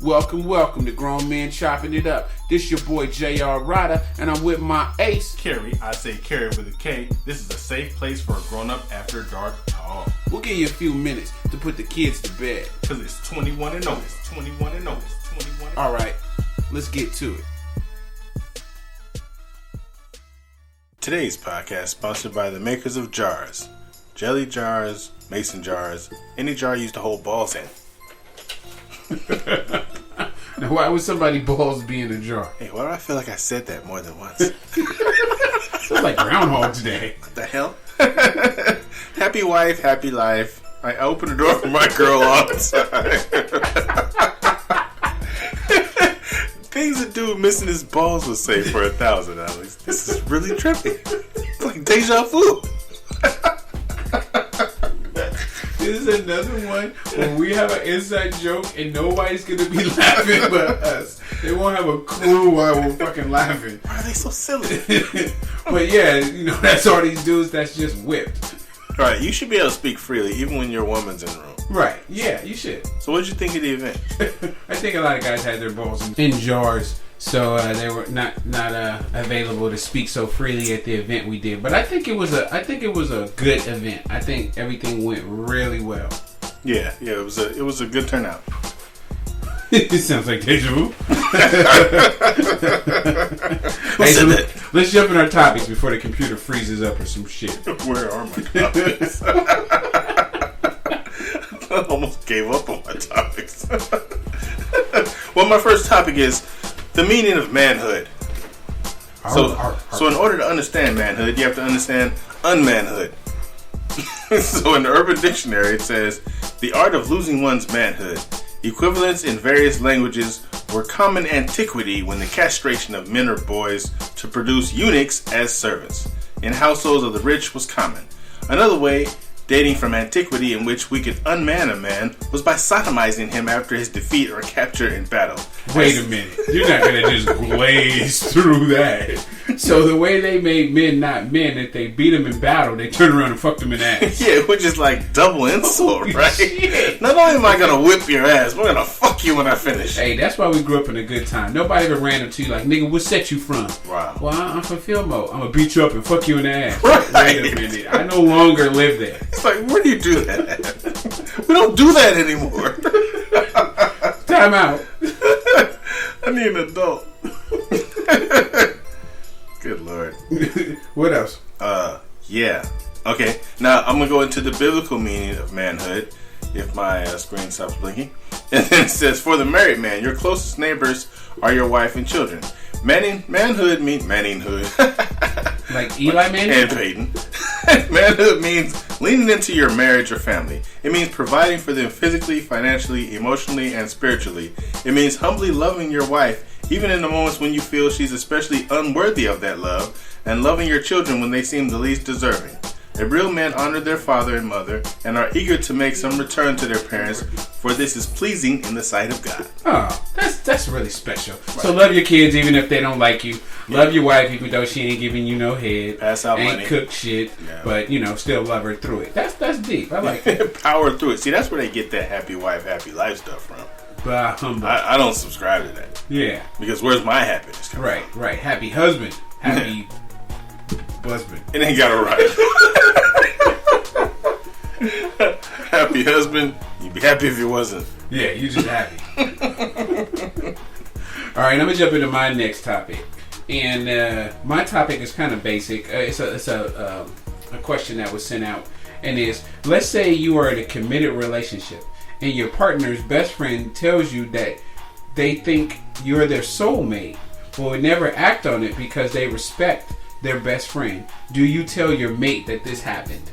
Welcome to Grown Men Chopping It Up. This your boy JR Rydha, and I'm with my ace, Kerry. I say Kerry with a K. This is a safe place for a grown-up after dark talk. We'll give you a few minutes to put the kids to bed. Because it's 21 and notice. 21 and notice. 21 and Alright, let's get to it. Today's podcast sponsored by the makers of jars. Jelly jars, mason jars, any jar used to hold balls in. Now, why would somebody balls be in a jar? Hey, why do I feel like I said that more than once? It's like Groundhog's Day. What the hell? Happy wife, happy life. I open the door for my girl all the time. Things a dude missing his balls would say for $1,000. This is really trippy. It's like deja vu. This is another one where we have an inside joke and nobody's gonna be laughing but us. They won't have a clue why we're fucking laughing. Why are they so silly? But yeah, you know, that's all these dudes that's just whipped. Alright, you should be able to speak freely even when your woman's in the room. Right, yeah, you should. So what did you think of the event? I think a lot of guys had their balls in jars, so they were not available to speak so freely at the event we did. But I think it was a good event. I think everything went really well. Yeah, it was a good turnout. It sounds like deja vu. Hey, so let's jump in our topics before the computer freezes up or some shit. Where are my topics? I almost gave up on my topics. Well, my first topic is the meaning of manhood. So in order to understand manhood, you have to understand unmanhood. So in the Urban Dictionary, it says, the art of losing one's manhood. Equivalents in various languages were common antiquity when the castration of men or boys to produce eunuchs as servants in households of the rich was common. Another way, dating from antiquity, in which we could unman a man was by sodomizing him after his defeat or capture in battle. Wait a minute. You're not going to just glaze through that. So the way they made men not men, if they beat them in battle, they turn around and fuck them in the ass. Yeah, which is like double insult, Holy right? shit. Not only am I going to whip your ass, we're going to fuck you when I finish. Hey, that's why we grew up in a good time. Nobody ever ran up to you like, nigga, what set you from? Wow. Well, I'm from Filmo. I'm going to beat you up and fuck you in the ass. Right. Wait a minute. I no longer live there. It's like, where do you do that? We don't do that anymore. Time out. I need an adult. Good Lord. What else? Yeah. Okay. Now I'm gonna go into the biblical meaning of manhood. If my screen stops blinking, and then it says, for the married man, your closest neighbors are your wife and children. Manhood means Manninghood. Like Eli Manning? And Peyton. Manhood means leaning into your marriage or family. It means providing for them physically, financially, emotionally, and spiritually. It means humbly loving your wife, even in the moments when you feel she's especially unworthy of that love, and loving your children when they seem the least deserving. A real man honor their father and mother, and are eager to make some return to their parents, for this is pleasing in the sight of God. Oh, that's really special. Right. So love your kids even if they don't like you. Yeah. Love your wife even though she ain't giving you no head. Pass out ain't money. Cook shit, yeah. But you know, still love her through it. That's deep. I like that. Power through it. See, that's where they get that happy wife, happy life stuff from. I don't subscribe to that. Yeah. Because where's my happiness coming from? Right. Happy husband. Happy husband. It ain't got to rhyme. Happy husband. You'd be happy if it wasn't. Yeah, you just happy. Alright, I'm going to jump into my next topic. And my topic is kind of basic. It's a question that was sent out. And is, let's say you are in a committed relationship and your partner's best friend tells you that they think you're their soulmate, but would never act on it because they respect their best friend. Do you tell your mate that this happened?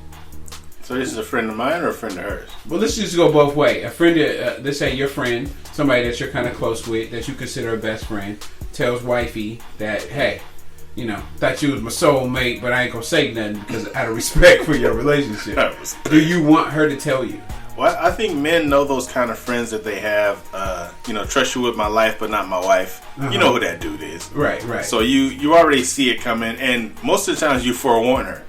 So this is a friend of mine or a friend of hers? Well, let's just go both ways. A friend, let's say your friend, somebody that you're kind of close with, that you consider a best friend, tells wifey that, hey, you know, thought you was my soulmate, but I ain't gonna say nothing because out of respect for your relationship. Do you want her to tell you? Well, I think men know those kind of friends that they have, trust you with my life but not my wife. Uh-huh. You know who that dude is. Right. So you already see it coming, and most of the times you forewarn her.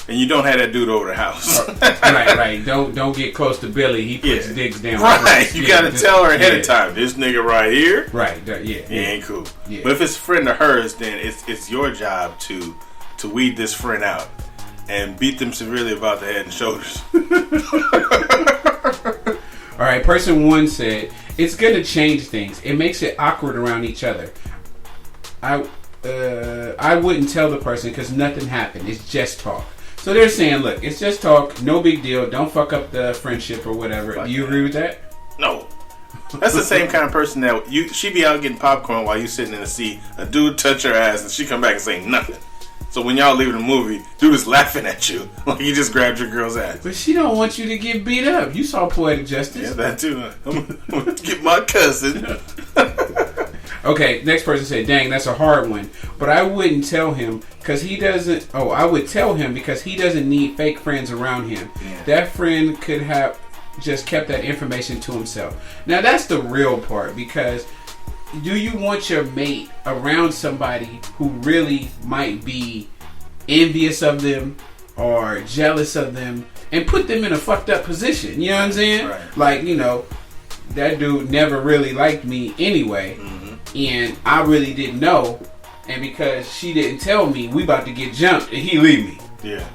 And you don't have that dude over the house. right. Don't get close to Billy. He puts dicks down. Right. You got to tell her ahead of time. This nigga right here. Right. He ain't cool. Yeah. But if it's a friend of hers, then it's your job to weed this friend out and beat them severely about the head and shoulders. All right. Person 1 said, it's going to change things. It makes it awkward around each other. I wouldn't tell the person because nothing happened. It's just talk. So they're saying, look, it's just talk. No big deal. Don't fuck up the friendship or whatever. Do you agree with that? No. That's the same kind of person that she be out getting popcorn while you sitting in the seat. A dude touch her ass and she come back and say nothing. So when y'all leaving the movie, dude is laughing at you like you just grabbed your girl's ass. But she don't want you to get beat up. You saw Poetic Justice. Yeah, that too. I'm gonna get my cousin. Okay, next person said, dang, that's a hard one. But I wouldn't tell him because he doesn't... Oh, I would tell him because he doesn't need fake friends around him. Yeah. That friend could have just kept that information to himself. Now, that's the real part because do you want your mate around somebody who really might be envious of them or jealous of them and put them in a fucked up position? You know what I'm saying? Right. Like, that dude never really liked me anyway. Mm-hmm. And I really didn't know, and because she didn't tell me, we about to get jumped, and he leave me. Yeah,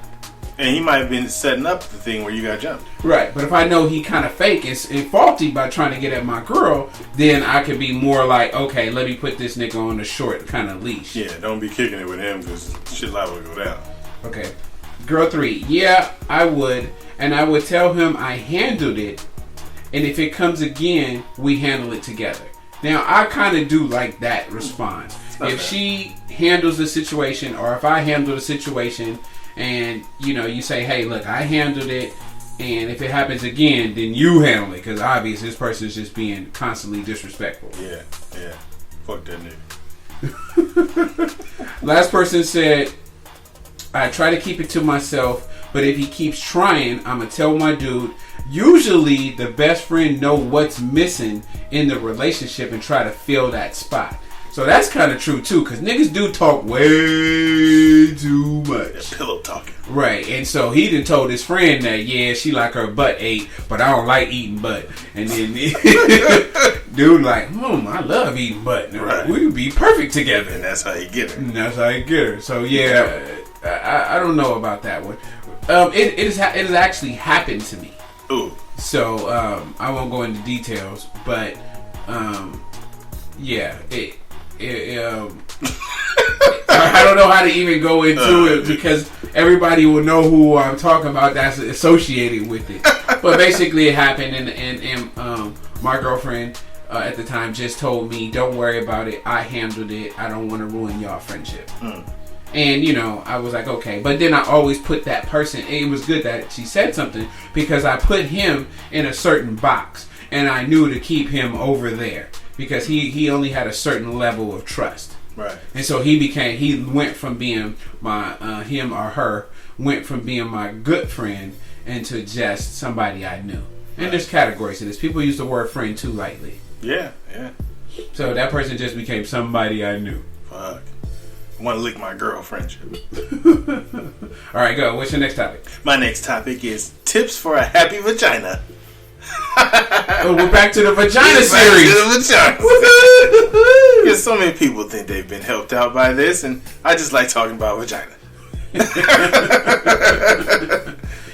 and he might have been setting up the thing where you got jumped. Right, but if I know he kind of fake and faulty by trying to get at my girl, then I could be more like, okay, let me put this nigga on a short kind of leash. Yeah, don't be kicking it with him because shit liable to go down. Okay, girl 3, yeah, I would, and I would tell him I handled it, and if it comes again, we handle it together. Now, I kind of do like that response. If she handles the situation, or if I handle the situation, and, you say, hey, look, I handled it, and if it happens again, then you handle it, because obviously this person is just being constantly disrespectful. Yeah. Fuck that nigga. Last person said, I try to keep it to myself, but if he keeps trying, I'm going to tell my dude. Usually, the best friend know what's missing in the relationship and try to fill that spot. So that's kind of true too, because niggas do talk way too much. That pillow talking. Right, and so he done told his friend that, yeah, she like her butt ate, but I don't like eating butt. And then dude like, I love eating butt. Right. We would be perfect together. And that's how you get her. So yeah, I don't know about that one. It has actually happened to me. Ooh. So I won't go into details, but yeah, I don't know how to even go into it because everybody will know who I'm talking about that's associated with it. But basically, it happened, and my girlfriend at the time just told me, "Don't worry about it. I handled it. I don't want to ruin y'all friendship." And, I was like, okay. But then I always put that person, it was good that she said something because I put him in a certain box. And I knew to keep him over there because he only had a certain level of trust. Right. And so he went from being my, him or her, went from being my good friend into just somebody I knew. And there's categories to this. People use the word friend too lightly. Yeah. So that person just became somebody I knew. Fuck. Want to lick my girl friendship. All right, go. What's your next topic? My next topic is tips for a happy vagina. We're back to the vagina series. Because so many people think they've been helped out by this, and I just like talking about vagina.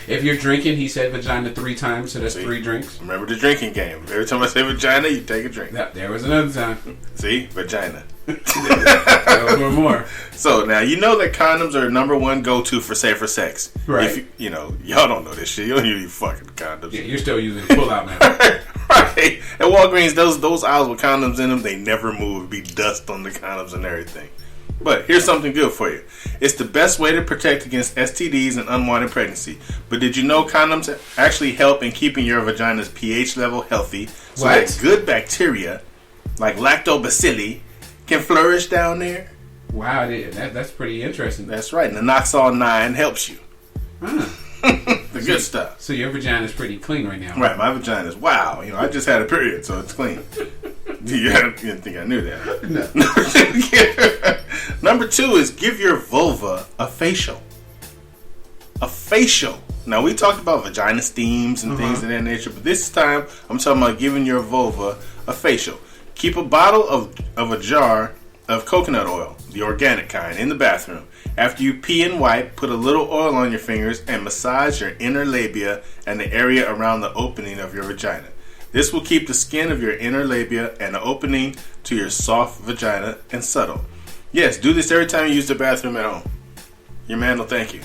If you're drinking, he said vagina 3 times, so that's 3 drinks. Remember the drinking game. Every time I say vagina, you take a drink. Yep, there was another time. See? Vagina. One more. So now you know that condoms are #1 go-to for safer sex. Right. If y'all don't know this shit. You don't use fucking condoms. Yeah, you're still using pull-out now. Right. At Walgreens, those aisles with condoms in them, they never move. It'd be dust on the condoms and everything. But here's something good for you. It's the best way to protect against STDs and unwanted pregnancy. But did you know condoms actually help in keeping your vagina's pH level healthy so that good bacteria like lactobacilli can flourish down there? Wow, that's pretty interesting. That's right. And the Noxol 9 helps you. The good stuff. So your vagina is pretty clean right now. Right, my vagina is wow. I just had a period, so it's clean. You didn't think I knew that? No. Number 2 is give your vulva a facial. a facial. Now, we talked about vagina steams and things of that nature, but this time I'm talking about giving your vulva a facial. Keep a bottle of a jar of coconut oil, the organic kind, in the bathroom. After you pee and wipe, put a little oil on your fingers and massage your inner labia and the area around the opening of your vagina. This will keep the skin of your inner labia and the opening to your soft vagina and subtle. Yes, do this every time you use the bathroom at home. Your man will thank you.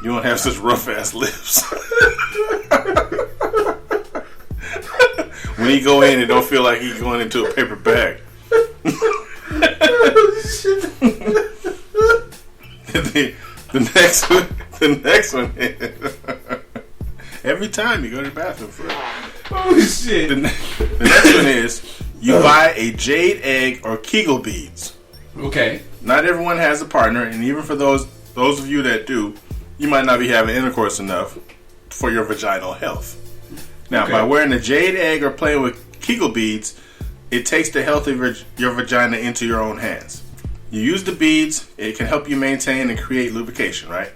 You won't have such rough ass lips. When he go in, it don't feel like he's going into a paper bag. The next one is every time you go to the bathroom first. Oh shit. The next one is you buy a jade egg or Kegel beads. Okay. Not everyone has a partner, and even for those of you that do, you might not be having intercourse enough for your vaginal health. Now, by wearing a jade egg or playing with Kegel beads, it takes the health of your vagina into your own hands. You use the beads, it can help you maintain and create lubrication, right?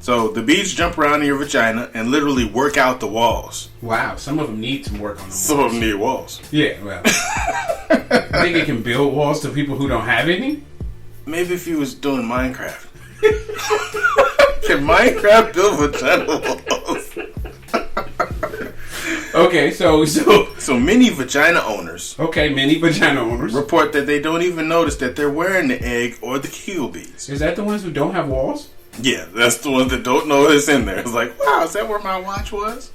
So the beads jump around in your vagina and literally work out the walls. Wow, some of them need some work on them. Some of them need walls. Yeah, well. I think it can build walls to people who don't have any. Maybe if you was doing Minecraft. Can Minecraft build vagina walls? Okay, so many vagina owners. Okay, many vagina owners report that they don't even notice that they're wearing the egg or the Kegel beads. Is that the ones who don't have walls? Yeah, that's the ones that don't know it's in there. It's like, wow, is that where my watch was?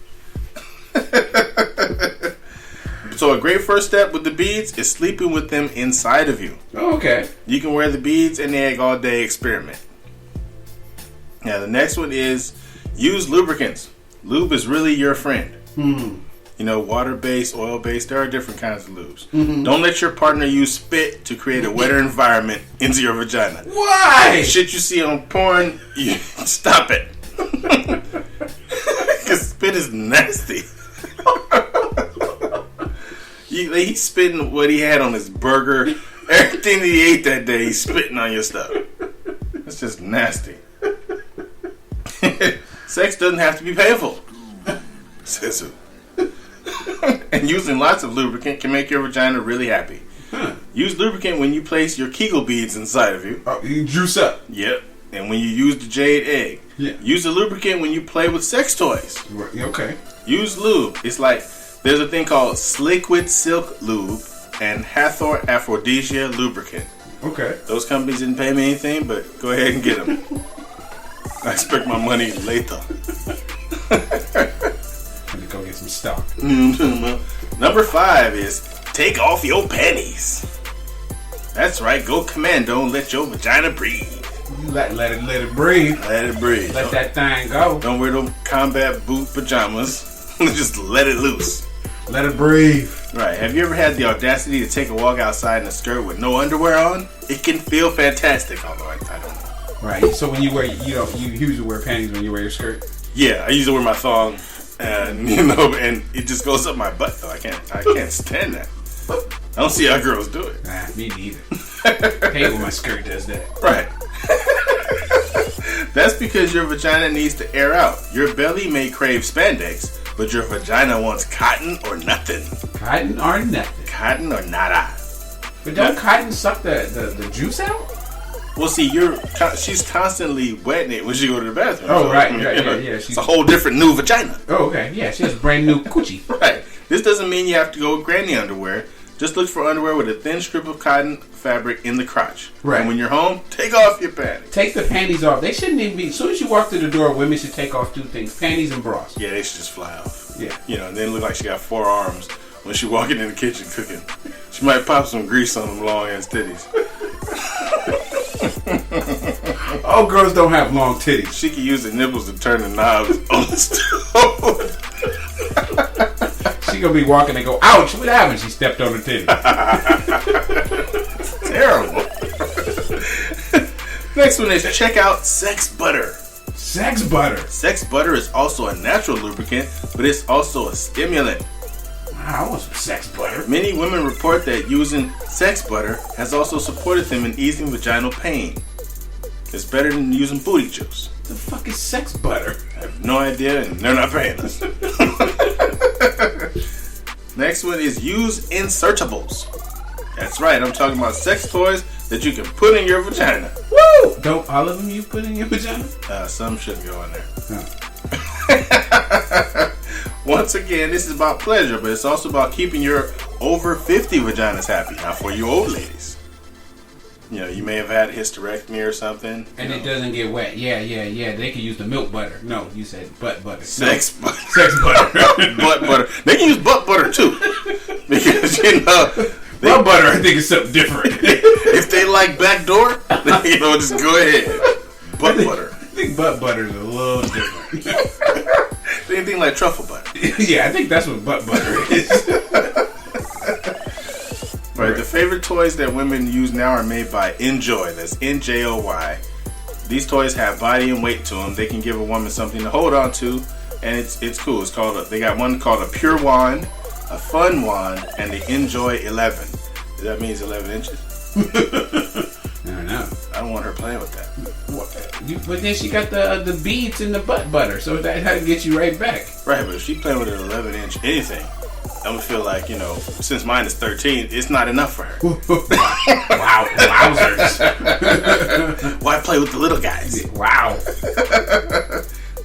So a great first step with the beads is sleeping with them inside of you. Oh, okay. You can wear the beads and the egg all day experiment. Now the next one is use lubricants. Lube is really your friend. You know, water-based, oil-based, there are different kinds of lubes. Don't let your partner use spit to create a wetter environment into your vagina. Why? Shit you see on porn, you stop it. Because spit is nasty. He's spitting what he had on his burger. Everything that he ate that day, he's spitting on your stuff. That's just nasty. Sex doesn't have to be painful. Says who? And using lots of lubricant can make your vagina really happy. Use lubricant when you place your Kegel beads inside of you. Oh, you juice up. Yep. And when you use the jade egg. Yeah. Use the lubricant when you play with sex toys. Okay. Use lube. It's like there's a thing called Sliquid Silk Lube and Hathor Aphrodisia Lubricant. Okay. Those companies didn't pay me anything, but go ahead and get them. I expect my money later. Let me go get some stock. Number 5 is take off your panties. That's right, go commando and let your vagina breathe. Let it breathe. Let it breathe. Let that thing go. Don't wear them combat boot pajamas. Just let it loose. Let it breathe. Right. Have you ever had the audacity to take a walk outside in a skirt with no underwear on? It can feel fantastic, although I don't know. Right. So when you wear, you usually wear panties when you wear your skirt. Yeah, I usually wear my thong, and and it just goes up my butt though. I can't stand that. I don't see how girls do it. Nah, me neither. I hate when my skirt does that. Right. That's because your vagina needs to air out. Your belly may crave spandex, but your vagina wants cotton or nothing. Cotton or nothing. Cotton or nada. But don't cotton suck the juice out? Well, see, she's constantly wetting it when she go to the bathroom. Oh, so, right, yeah. It's a whole different new vagina. Oh, okay, yeah, she has brand new coochie. Right. This doesn't mean you have to go with granny underwear. Just look for underwear with a thin strip of cotton fabric in the crotch. Right. And when you're home, take off your panties. Take the panties off. They shouldn't even be. As soon as you walk through the door, women should take off 2 things: panties and bras. Yeah, they should just fly off. Yeah. And then look like she got 4 arms when she walking in the kitchen cooking. She might pop some grease on them long ass titties. All girls don't have long titties. She could use the nipples to turn the knobs on the stove. She gonna be walking and go, ouch, what happened? She stepped on her titty. Terrible. Next one is check out Sex Butter. Sex butter. Sex butter is also a natural lubricant, but it's also a stimulant. Wow, I want some sex butter. Many women report that using sex butter has also supported them in easing vaginal pain. It's better than using booty juice. The fuck is sex butter? I have no idea, and they're not paying us. Next one is use insertables. That's right, I'm talking about sex toys that you can put in your vagina. Woo! Don't all of them you put in your vagina? Some shouldn't go in there. Huh. Once again, this is about pleasure, but it's also about keeping your over 50 vaginas happy. Now, for you old ladies, you may have had a hysterectomy or something. And it doesn't get wet. Yeah. They can use the milk butter. No, you said butt butter. Sex butter. Sex butter. Butt butter. They can use butt butter too. Because, butt butter, I think, is something different. If they like backdoor, just go ahead. Butt butter. I think butt butter is a little different. Anything like truffle butter. Yeah, I think that's what butt butter is. Right, the favorite toys that women use now are made by Enjoy. That's NJOY. These toys have body and weight to them. They can give a woman something to hold on to, and it's cool. They got one called a Pure Wand, a Fun Wand, and the Enjoy 11. That means 11 inches? I don't know. I don't want her playing with that. But then she got the beads in the butt butter, so that get you right back. Right, but if she playing with an 11-inch anything, I'm gonna feel like, since mine is 13, it's not enough for her. Wow, wowzers. Why play with the little guys? Wow.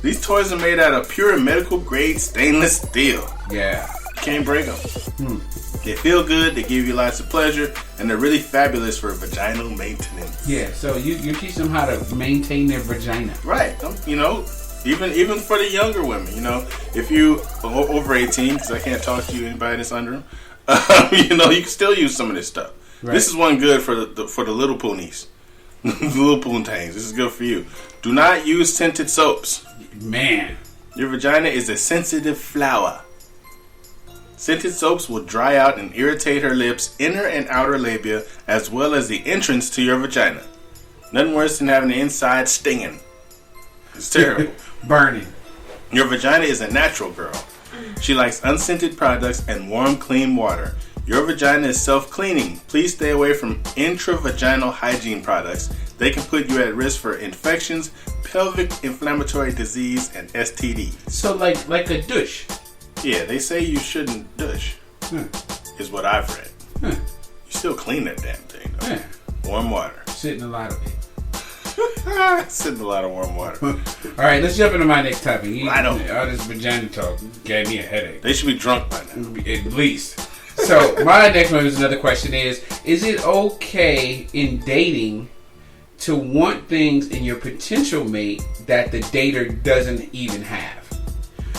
These toys are made out of pure medical grade stainless steel. Yeah. You can't break them. They feel good, they give you lots of pleasure, and they're really fabulous for vaginal maintenance. Yeah, so you teach them how to maintain their vagina. Right. Even for the younger women, if you over 18, because I can't talk to anybody that's under them, you can still use some of this stuff. Right. This is one good for the little poonies, the little poontangs. This is good for you. Do not use scented soaps. Man, your vagina is a sensitive flower. Scented soaps will dry out and irritate her lips, inner and outer labia, as well as the entrance to your vagina. Nothing worse than having the inside stinging. It's terrible. Burning. Your vagina is a natural girl. She likes unscented products and warm, clean water. Your vagina is self-cleaning. Please stay away from intravaginal hygiene products. They can put you at risk for infections, pelvic inflammatory disease, and STDs. So like a douche. Yeah, they say you shouldn't douche. Is what I've read. You still clean that damn thing, though. Yeah. Warm water. Sit in a lot of it. Sit in a lot of warm water. Alright, let's jump into my next topic. All this vagina talk gave me a headache. They should be drunk by now. At least. So, my next one is another question is it okay in dating to want things in your potential mate that the dater doesn't even have?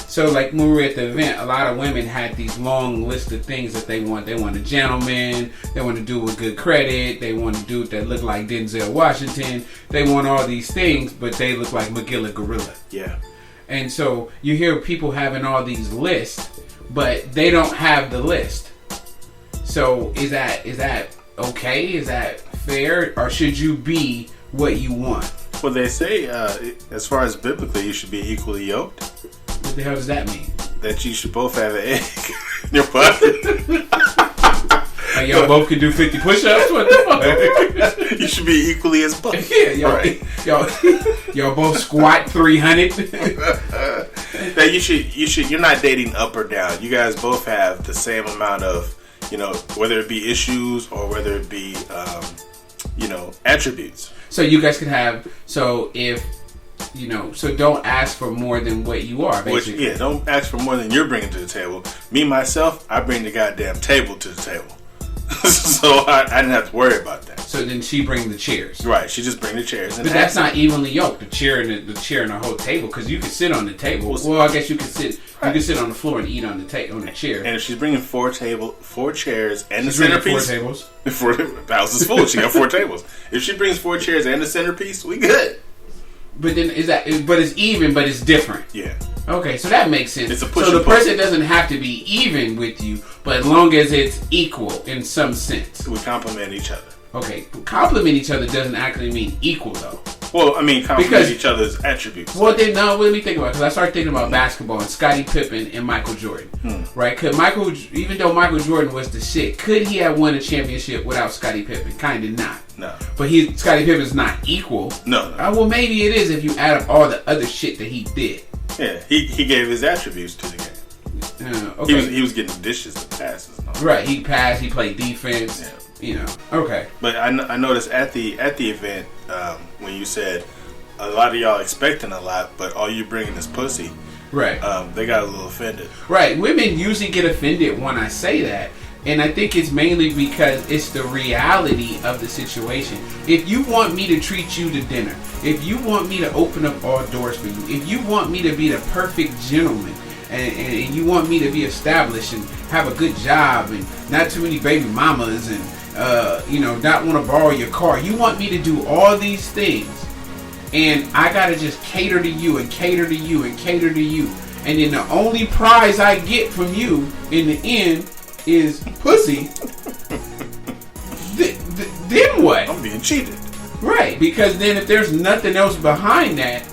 So, like when we were at the event, a lot of women had these long lists of things that they want. They want a gentleman. They want to do with good credit. They want a dude that look like Denzel Washington. They want all these things, but they look like Magilla Gorilla. Yeah. And so you hear people having all these lists, but they don't have the list. So is that okay? Is that fair? Or should you be what you want? Well, they say, as far as biblically, you should be equally yoked. What the hell does that mean? That you should both have an egg in your body. Y'all both can do 50 push-ups? What the fuck? You should be equally as buff. Yeah, y'all both squat 300. That you're not dating up or down. You guys both have the same amount of, whether it be issues or whether it be, attributes. So you guys can have, so don't ask for more than what you are, basically. Don't ask for more than you're bringing to the table. Me, myself, I bring the goddamn table to the table. So I didn't have to worry about that. So then she bring the chairs. Right, she just bring the chairs. But that's not evenly yoked, the chair and the whole table, because you can sit on the table. Well, I guess you can sit. Right. You can sit on the floor and eat on the chair. And if she's bringing four chairs and the centerpiece, 4 tables. The house is full. She got 4 tables. If she brings 4 chairs and the centerpiece, we good. But then but it's even, but it's different. Yeah. Okay, so that makes sense. It's a push. So the person doesn't have to be even with you, but as long as it's equal in some sense. We complement each other. Okay, compliment each other doesn't actually mean equal though. Well, I mean, compliment each other's attributes. Well, then, no, let me think about it. Because I started thinking about basketball and Scottie Pippen and Michael Jordan. Right? Even though Michael Jordan was the shit, could he have won a championship without Scottie Pippen? Kind of not. No. But Scottie Pippen's not equal. No. Well, maybe it is if you add up all the other shit that he did. Yeah, he gave his attributes to the game. Okay. He was getting dishes and passes. And all right, he passed. He played defense. Yeah. You know. Okay. But I noticed at the event when you said a lot of y'all expecting a lot, but all you bringing is pussy. Right. They got a little offended. Right. Women usually get offended when I say that. And I think it's mainly because it's the reality of the situation. If you want me to treat you to dinner, if you want me to open up all doors for you, if you want me to be the perfect gentleman, and you want me to be established and have a good job and not too many baby mamas and not want to borrow your car, you want me to do all these things, and I gotta just cater to you and cater to you and cater to you, and then the only prize I get from you in the end is pussy. Then what? I'm being cheated. Right, because then if there's nothing else behind that,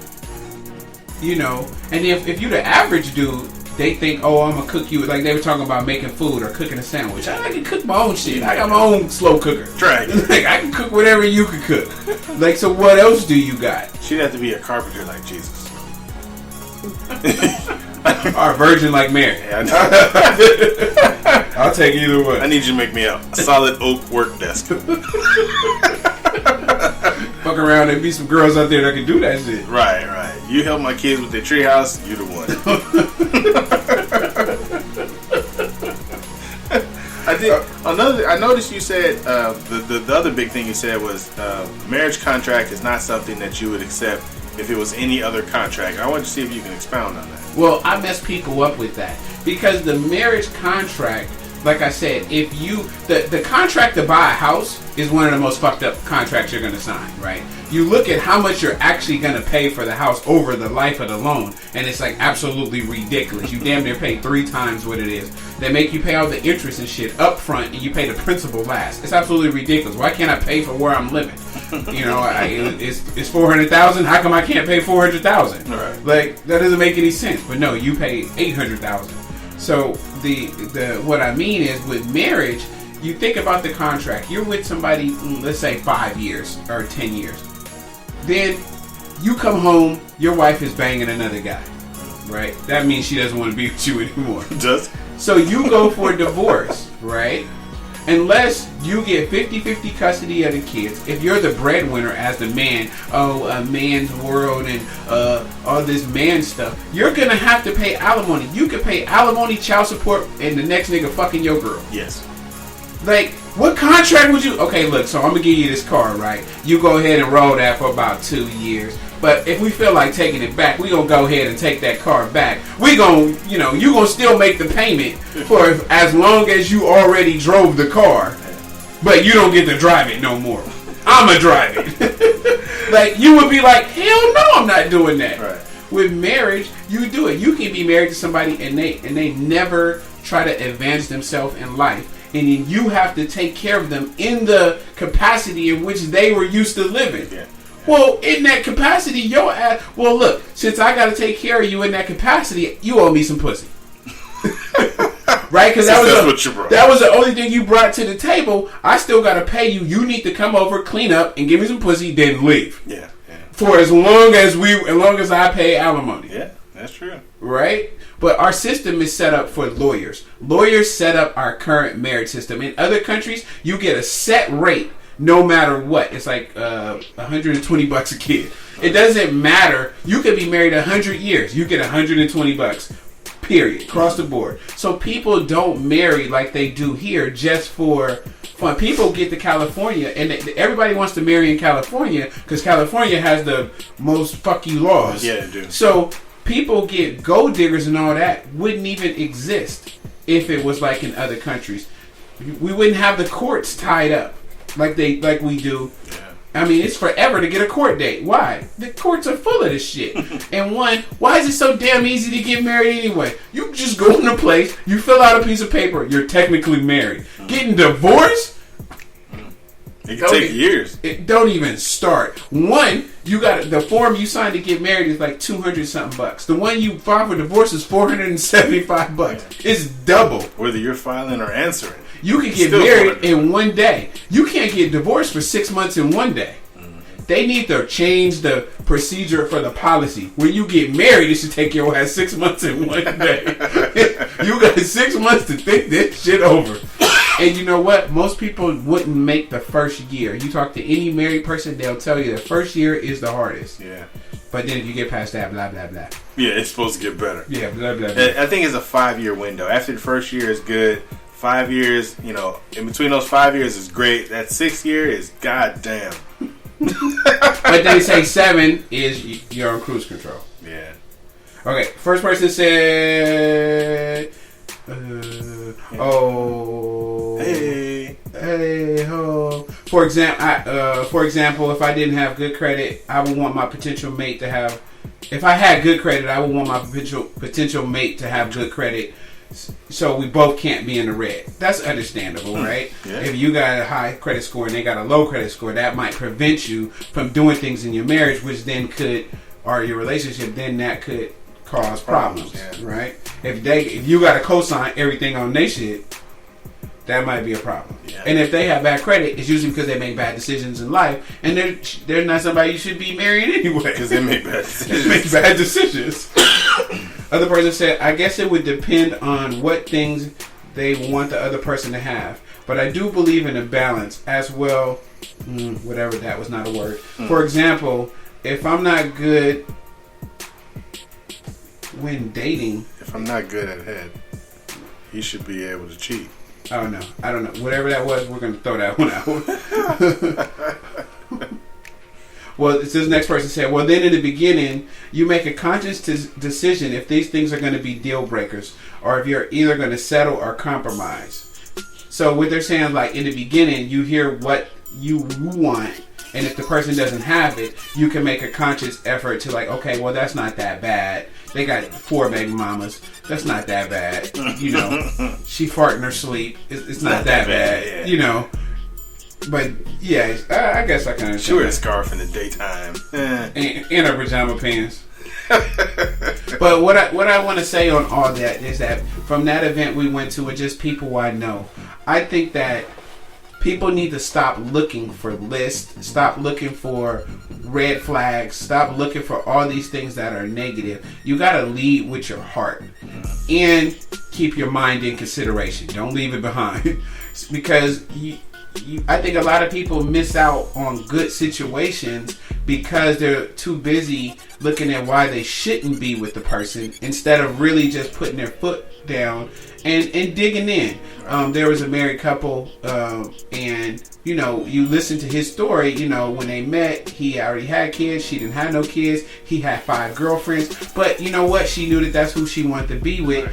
and if you're the average dude, they think, oh, I'm gonna cook you, like they were talking about making food or cooking a sandwich. I can cook my own shit. I got my own slow cooker. Right. Like I can cook whatever you can cook. Like, so what else do you got? She'd have to be a carpenter like Jesus. Or a virgin like Mary. Yeah, I'll take either one. I need you to make me a solid oak work desk. Fuck around and be some girls out there that can do that shit. Right. You help my kids with their treehouse, you the one. I noticed you said the other big thing you said was marriage contract is not something that you would accept if it was any other contract. I want to see if you can expound on that. Well, I mess people up with that because the marriage contract, like I said, if you the contract to buy a house is one of the most fucked up contracts you're going to sign, right? You look at how much you're actually going to pay for the house over the life of the loan, and it's like absolutely ridiculous. You damn near pay 3 times what it is. They make you pay all the interest and shit up front, and you pay the principal last. It's absolutely ridiculous. Why can't I pay for where I'm living? It's $400,000. How come I can't pay $400,000? Right. Like, that doesn't make any sense. But no, you pay $800,000. So the what I mean is with marriage, you think about the contract. You're with somebody, let's say 5 years or 10 years. Then you come home, your wife is banging another guy, right? That means she doesn't want to be with you anymore. Does? So you go for a divorce, right? Unless you get 50-50 custody of the kids. If you're the breadwinner as the man, a man's world and all this man stuff, you're going to have to pay alimony. You could pay alimony, child support, and the next nigga fucking your girl. Yes. Like, what contract would you... Okay, look, so I'm going to give you this car, right? You go ahead and roll that for about 2 years. But if we feel like taking it back, we going to go ahead and take that car back. We going to, you going to still make the payment for as long as you already drove the car. But you don't get to drive it no more. I'm going to drive it. Like, you would be like, hell no, I'm not doing that. Right. With marriage, you do it. You can be married to somebody and they never try to advance themselves in life. And then you have to take care of them in the capacity in which they were used to living. Yeah. Well, in that capacity, your ass... Well, look, since I got to take care of you in that capacity, you owe me some pussy. Right? Because that was the only thing you brought to the table. I still got to pay you. You need to come over, clean up, and give me some pussy, then leave. Yeah. For as long as I pay alimony. Yeah, that's true. Right? But our system is set up for lawyers. Lawyers set up our current marriage system. In other countries, you get a set rate no matter what. It's like $120 a kid. It doesn't matter. You could be married 100 years. You get $120, period, across the board. So people don't marry like they do here just for fun. People get to California, and everybody wants to marry in California because California has the most fuck you laws. Yeah, they do. So people get gold diggers and all that wouldn't even exist if it was like in other countries. We wouldn't have the courts tied up like we do. Yeah. I mean, it's forever to get a court date. Why? The courts are full of this shit. And why is it so damn easy to get married anyway? You just go in a place, you fill out a piece of paper, you're technically married. Getting divorced? It can take years. It don't even start. One, you got the form you signed to get married is like $200-something bucks. The one you filed for divorce is $475. It's double. Whether you're filing or answering. You can get married in one day. You can't get divorced for 6 months in one day. They need to change the procedure for the policy. When you get married, it should take your ass 6 months in one day. You got 6 months to think this shit over. And you know what? Most people wouldn't make the first year. You talk to any married person, they'll tell you the first year is the hardest. Yeah. But then if you get past that, blah, blah, blah. Yeah, it's supposed to get better. Yeah, blah, blah, blah. I think it's a 5-year window. After the first year is good. 5 years, in between those 5 years is great. That 6th year is goddamn. But they say 7 is you're on cruise control. Yeah. Okay, first person said, For example, if I didn't have good credit, I would want my potential mate to have. If I had good credit, I would want my potential mate to have good credit. So we both can't be in the red. That's understandable, right? Yeah. If you got a high credit score and they got a low credit score, that might prevent you from doing things in your marriage, which then or your relationship, then that could cause problems, right? If you got to co-sign everything on their shit, that might be a problem. Yeah. And if they have bad credit, it's usually because they make bad decisions in life, and they're not somebody you should be marrying anyway. Because they make bad decisions. Other person said, I guess it would depend on what things they want the other person to have. But I do believe in a balance as well. Whatever, that was not a word. For example, if I'm not good when dating. If I'm not good at head, he should be able to cheat. I don't know. Whatever that was, we're going to throw that one out. Well, this next person said, well, then in the beginning, you make a conscious decision if these things are going to be deal breakers or if you're either going to settle or compromise. So what they're saying, like in the beginning, you hear what you want, and if the person doesn't have it, you can make a conscious effort to like, okay, well, that's not that bad. They got 4 baby mamas. That's not that bad. She fart in her sleep. It's not that bad. Yeah. But yeah, I guess I can understand. She wear a scarf in the daytime and her pajama pants. But what I want to say on all that is that from that event we went to with just people I know, I think that people need to stop looking for lists, stop looking for red flags, stop looking for all these things that are negative. You got to lead with your heart and keep your mind in consideration. Don't leave it behind because I think a lot of people miss out on good situations because they're too busy looking at why they shouldn't be with the person instead of really just putting their foot down and digging in. There was a married couple and you listen to his story. When they met, he already had kids. She didn't have no kids. He had 5 girlfriends. But you know what? She knew that that's who she wanted to be with.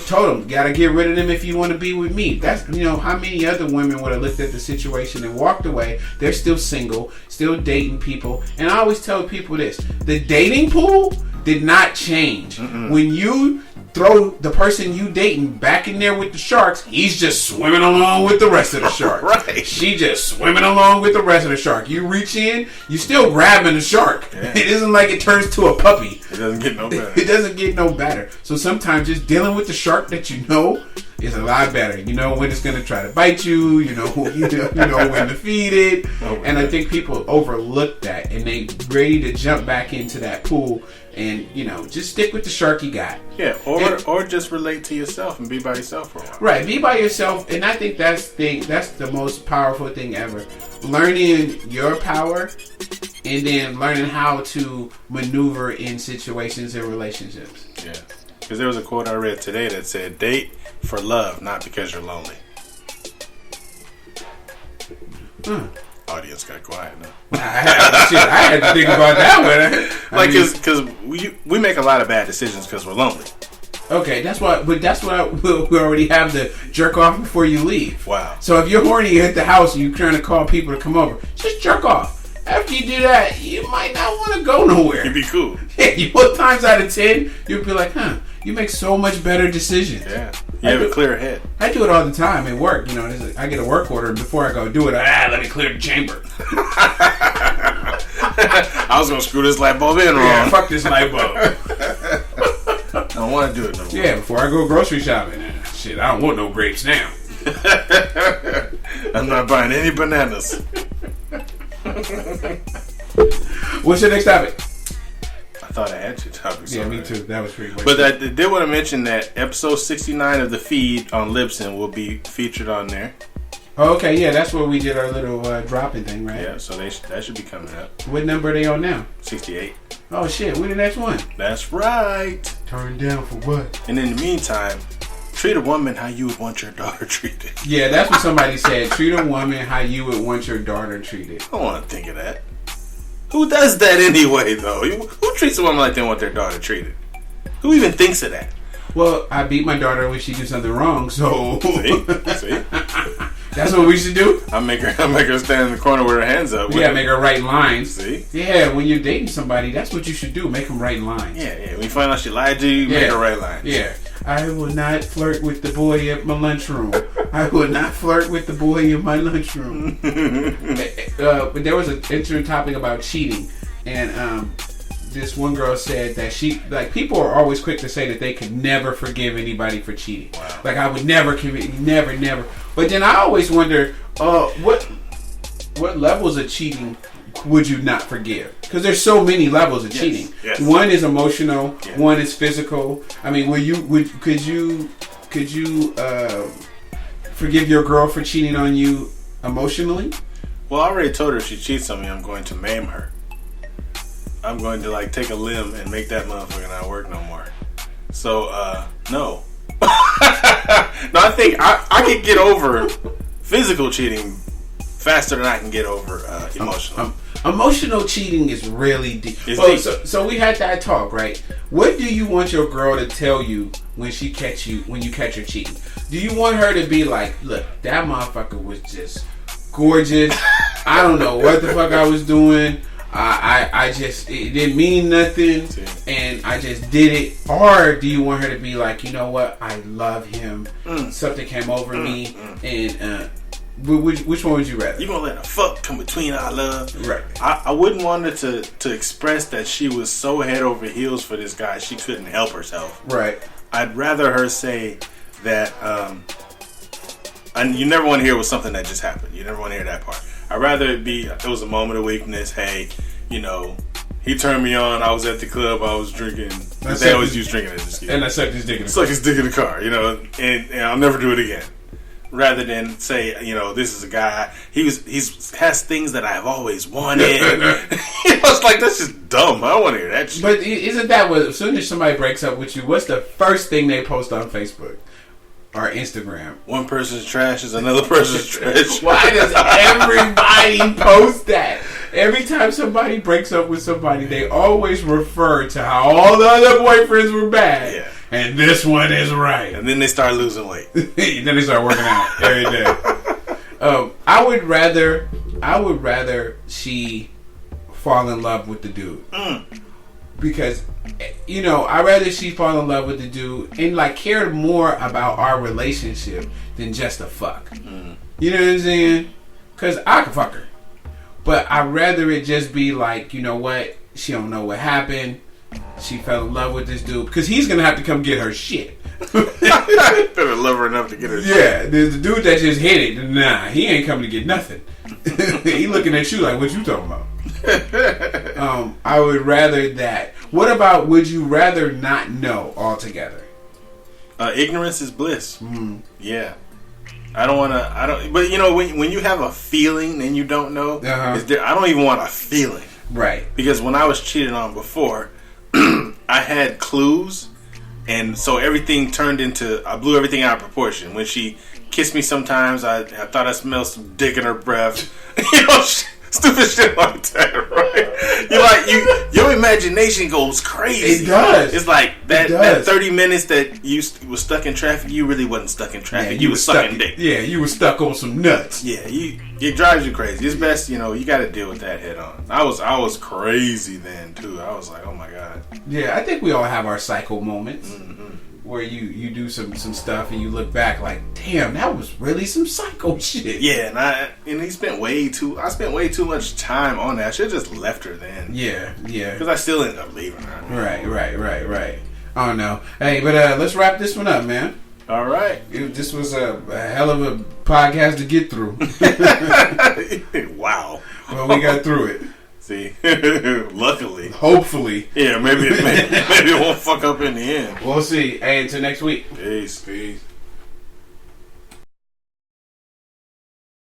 Told him, gotta get rid of them if you want to be with me. That's, how many other women would have looked at the situation and walked away. They're still single, still dating people. And I always tell people this, the dating pool did not change. When you throw the person you dating back in there with the sharks, he's just swimming along with the rest of the shark. Right. She just swimming along with the rest of the shark. You reach in, you still grabbing the shark. Yeah. It isn't like it turns to a puppy. It doesn't get no better. It doesn't get no better. So sometimes just dealing with the shark that you know is a lot better. You know when it's going to try to bite you. You know when to feed it. And I think people overlook that and they ready to jump back into that pool. And just stick with the shark you got. Yeah, or just relate to yourself and be by yourself for a while. Right, be by yourself, and I think that's the most powerful thing ever. Learning your power, and then learning how to maneuver in situations and relationships. Yeah, because there was a quote I read today that said, "Date for love, not because you're lonely." Audience got quiet now. I had to think about that one. Because we make a lot of bad decisions because we're lonely. Okay, that's why. But that's why we already have the jerk off before you leave. Wow. So if you're horny, you hit the house and you're trying to call people to come over, just jerk off. After you do that, you might not want to go nowhere. You'd be cool. Yeah, 4 times out of 10, you'll be like, you make so much better decisions. Yeah. You have a clear head. I do it all the time at work. I get a work order, and before I go do it, let me clear the chamber. I was going to screw this light bulb in wrong. Yeah, fuck this light bulb. I don't want to do it no more. Yeah, before I go grocery shopping. Shit, I don't want no grapes now. I'm not buying any bananas. What's your next topic? I thought I had two topics. Yeah, already. me too. That was pretty much. But I did want to mention that episode 69 of the feed on Libsyn will be featured on there. Oh, okay, yeah, that's where we did our little dropping thing, right? Yeah, so that should be coming up. What number are they on now? 68. Oh shit, we're the next one. That's right. Turn down for what? And in the meantime, treat a woman how you would want your daughter treated. Yeah, that's what somebody said. Treat a woman how you would want your daughter treated. I don't want to think of that. Who does that anyway, though? Who treats a woman like they want their daughter treated? Who even thinks of that? Well, I beat my daughter when she do something wrong, so... See? That's what we should do? I make her stand in the corner with her hands up. Yeah, make her write lines. See? Yeah, when you're dating somebody, that's what you should do. Make them write lines. Yeah. When you find out she lied to you, make her write lines. Yeah. I will not flirt with the boy at my lunchroom. I will not flirt with the boy in my lunchroom. But there was an interesting topic about cheating. And this one girl said that people are always quick to say that they could never forgive anybody for cheating. Wow. Like, I would never commit, never. But then I always wonder, what levels of cheating would you not forgive? Because there's so many levels of cheating. Yes. One is emotional. Yeah. One is physical. I mean, could you forgive your girl for cheating on you emotionally? Well, I already told her if she cheats on me, I'm going to maim her. I'm going to take a limb and make that motherfucker not work no more. So, no. No, I think I can get over physical cheating faster than I can get over emotional. Emotional cheating is really deep. So we had that talk, right? What do you want your girl to tell you when you catch her cheating? Do you want her to be like, look, that motherfucker was just gorgeous. I don't know what the fuck I was doing. It didn't mean nothing, and I just did it. Or do you want her to be like, you know what, I love him. Something came over me, and which one would you rather? You gonna let a fuck come between our love? Right. I wouldn't want her to express that she was so head over heels for this guy she couldn't help herself. Right. I'd rather her say that. And you never want to hear it was something that just happened. You never want to hear that part. I'd rather it was a moment of weakness. Hey, he turned me on. I was at the club. I was drinking. They always use drinking as an excuse. And I sucked his dick in the car. Suck his dick in the car, and I'll never do it again. Rather than say, this is a guy. He has things that I've always wanted. It's like, that's just dumb. I don't want to hear that shit. But isn't that what? As soon as somebody breaks up with you, what's the first thing they post on Facebook? Or Instagram. One person's trash is another person's trash. Why does everybody post that? Every time somebody breaks up with somebody, they always refer to how all the other boyfriends were bad. Yeah. And this one is right. And then they start losing weight. Then they start working out every day. I would rather she fall in love with the dude. Because, I'd rather she fall in love with the dude and care more about our relationship than just a fuck. You know what I'm saying? Because I can fuck her. But I'd rather it just be like, you know what? She don't know what happened. She fell in love with this dude. Because he's going to have to come get her shit. Better love her enough to get her shit. Yeah, the dude that just hit it, nah, he ain't coming to get nothing. He looking at you like, what you talking about? I would rather that. What about would you rather not know altogether? Ignorance is bliss. Yeah. I don't want to. But when you have a feeling and you don't know, I don't even want a feeling. Right. Because when I was cheated on before, I had clues, and so everything turned into. I blew everything out of proportion. When she kissed me, sometimes I thought I smelled some dick in her breath. Stupid shit like that, right? Your imagination goes crazy. It does. It's like that 30 minutes that you was stuck in traffic, you really wasn't stuck in traffic. Yeah, you was sucking dick. Yeah, you were stuck on some nuts. Yeah, it drives you crazy. It's best, you got to deal with that head on. I was crazy then too. I was like, oh my god. Yeah, I think we all have our psycho moments. Where you do some stuff and you look back like, damn, that was really some psycho shit. Yeah, and I spent way too much time on that. I should have just left her then. Yeah. Because I still ended up leaving her. Right. I don't know. Hey, but let's wrap this one up, man. All right. This was a hell of a podcast to get through. Wow. Well, we got through it. See, luckily. Hopefully. Yeah, maybe it won't fuck up in the end. We'll see. Hey, until next week. Peace. Peace.